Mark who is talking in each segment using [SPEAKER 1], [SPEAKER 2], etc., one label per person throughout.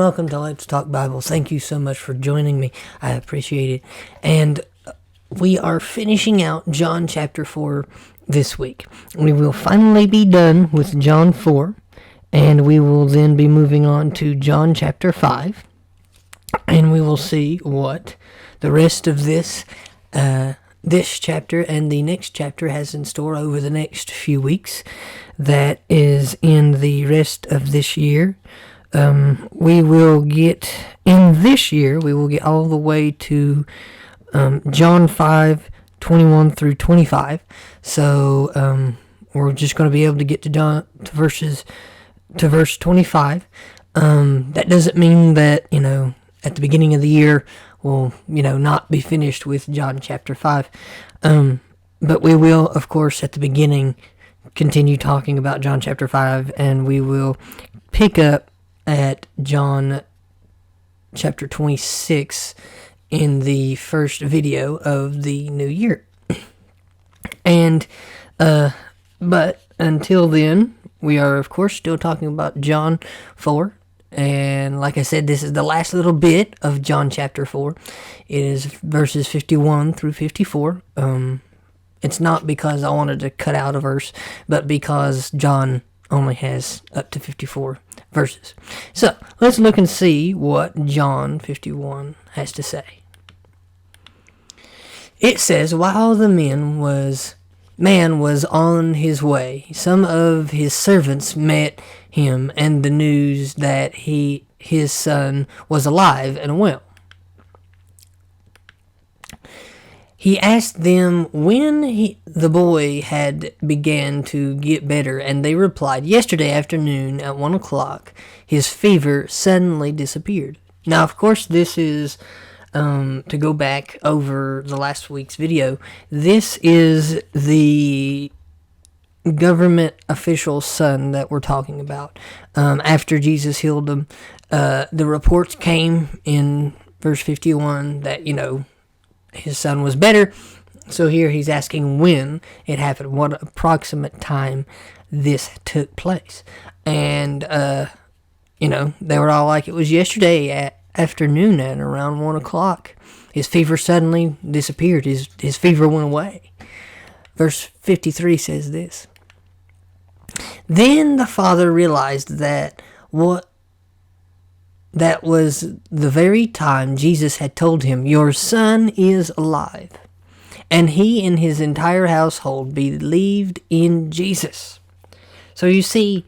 [SPEAKER 1] welcome to Let's Talk Bible. Thank you so much for joining me. I appreciate it. And we are finishing out John chapter 4 this week. We will finally be done with John 4, and we will then be moving on to John chapter 5, and we will see what the rest of this chapter and the next chapter has in store over the next few weeks. That is in the rest of this year. We will get all the way to John 5, 21 through 25. So we're just going to be able to get to verse 25. That doesn't mean that, at the beginning of the year we'll, not be finished with John chapter 5. But we will, of course, at the beginning continue talking about John chapter 5, and we will pick up at John chapter 26 in the first video of the new year. And, but until then, we are, of course, still talking about John 4. And like I said, this is the last little bit of John chapter 4. It is verses 51 through 54. It's not because I wanted to cut out a verse, but because John only has up to 54 verses. So, let's look and see what John 51 has to say. It says, while the man was on his way, some of his servants met him and the news that his son was alive and well. He asked them when the boy had began to get better, and they replied, yesterday afternoon at 1 o'clock, his fever suddenly disappeared. Now, of course, this is, to go back over the last week's video, this is the government official's son that we're talking about. After Jesus healed him, the reports came in verse 51 that, his son was better. So here he's asking when it happened, what approximate time this took place. And, they were all like, it was yesterday at afternoon at around 1 o'clock. His fever suddenly disappeared. His fever went away. Verse 53 says this. Then the father realized that was the very time Jesus had told him, your son is alive. And he and his entire household believed in Jesus. So you see,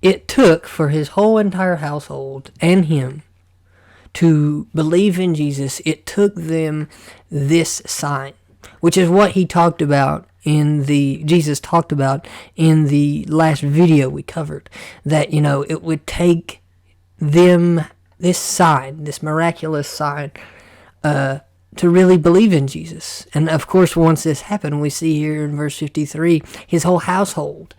[SPEAKER 1] it took for his whole entire household and him to believe in Jesus. It took them this sign, which is what Jesus talked about in the last video we covered. That, it would take them this sign, this miraculous sign, to really believe in Jesus. And of course, once this happened, we see here in verse 53, his whole household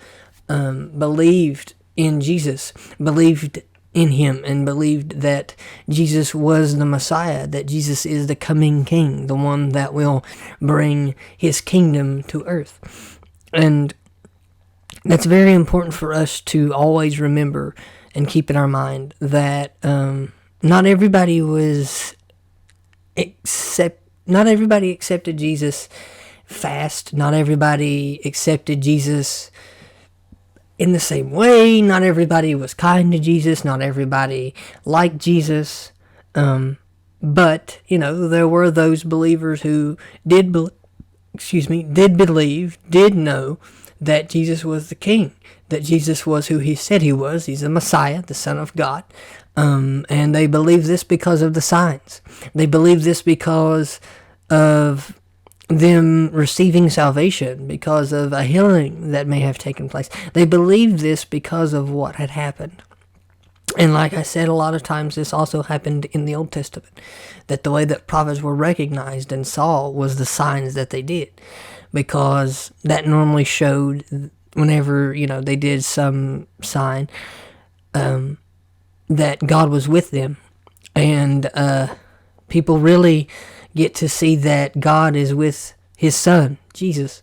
[SPEAKER 1] believed in Jesus, believed in him, and believed that Jesus was the Messiah, that Jesus is the coming King, the one that will bring his kingdom to earth. And that's very important for us to always remember and keep in our mind that not everybody accepted Jesus fast. Not everybody accepted Jesus in the same way. Not everybody was kind to Jesus. Not everybody liked Jesus. But there were those believers who did believe, did know that Jesus was the King, that Jesus was who he said he was. He's the Messiah, the Son of God. And they believed this because of the signs. They believed this because of them receiving salvation, because of a healing that may have taken place. They believed this because of what had happened. And like I said, a lot of times this also happened in the Old Testament, that the way that prophets were recognized and saw was the signs that they did, because that normally showed whenever, they did some sign, that God was with them. And people really get to see that God is with his son, Jesus,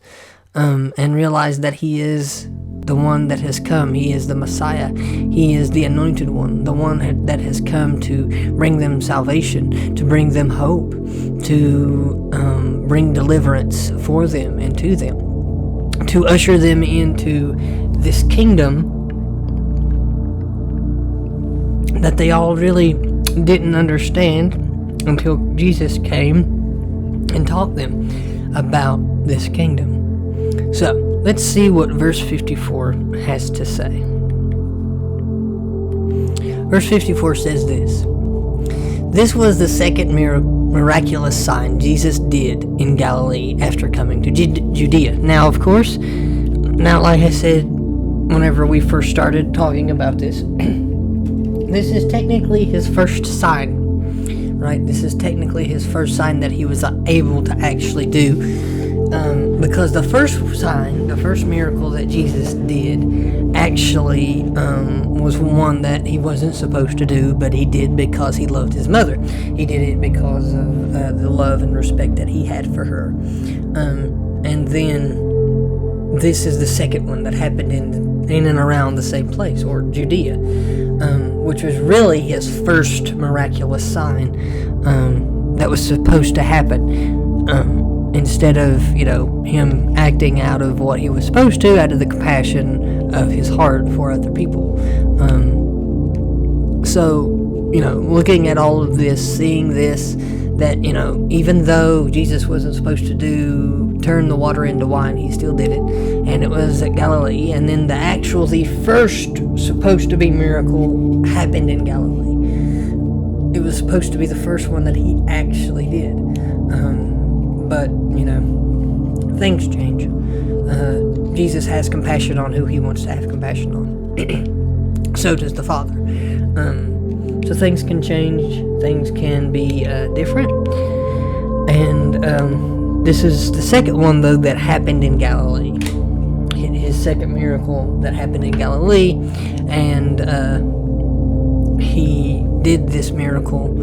[SPEAKER 1] and realize that he is the one that has come. He is the Messiah. He is the anointed one, the one that has come to bring them salvation, to bring them hope, to bring deliverance for them and to them, to usher them into this kingdom that they all really didn't understand until Jesus came and taught them about this kingdom. So, let's see what verse 54 has to say. Verse 54 says this: "This was the second miraculous sign Jesus did in Galilee after coming to Judea." Now, of course, like I said whenever we first started talking about this, this is technically his first sign, right? This is technically his first sign that he was able to actually do. Because the first sign, the first miracle that Jesus did actually was one that he wasn't supposed to do, but he did because he loved his mother. He did it because of the love and respect that he had for her. And then this is the second one that happened in and around the same place, or Judea, which was really his first miraculous sign that was supposed to happen. Instead of, him acting out of what he was supposed to, out of the compassion of his heart for other people. So, looking at all of this, seeing this, that, even though Jesus wasn't supposed to turn the water into wine, he still did it. And it was at Galilee. And then the first supposed to be miracle happened in Galilee. It was supposed to be the first one that he actually did. But, things change. Jesus has compassion on who he wants to have compassion on. So does the Father. So things can change. Things can be different. And this is the second one, though, that happened in Galilee. His second miracle that happened in Galilee. And he did this miracle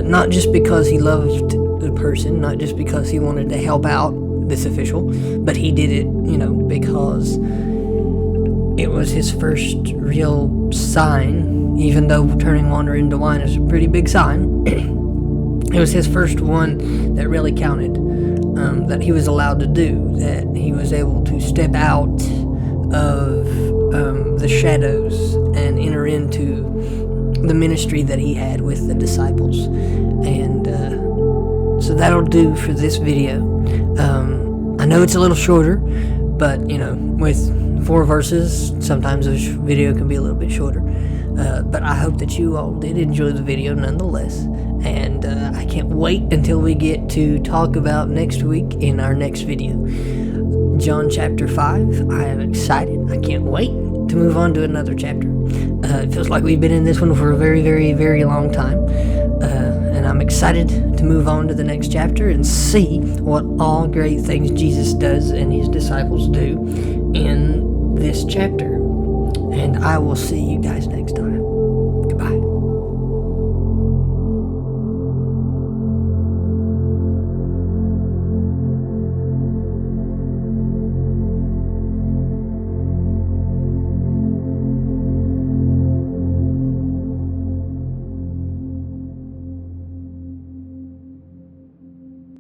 [SPEAKER 1] not just because he loved the person, not just because he wanted to help out this official, but he did it, because it was his first real sign. Even though turning water into wine is a pretty big sign, it was his first one that really counted, that he was allowed to do, that he was able to step out of the shadows and enter into the ministry that he had with the disciples. And so that'll do for this video. I know it's a little shorter, but with 4 verses, sometimes a video can be a little bit shorter. But I hope that you all did enjoy the video nonetheless. And I can't wait until we get to talk about next week in our next video. John chapter 5. I am excited. I can't wait to move on to another chapter. It feels like we've been in this one for a very, very, very long time. And I'm excited to move on to the next chapter and see what all great things Jesus does and his disciples do in this chapter. And I will see you guys next time.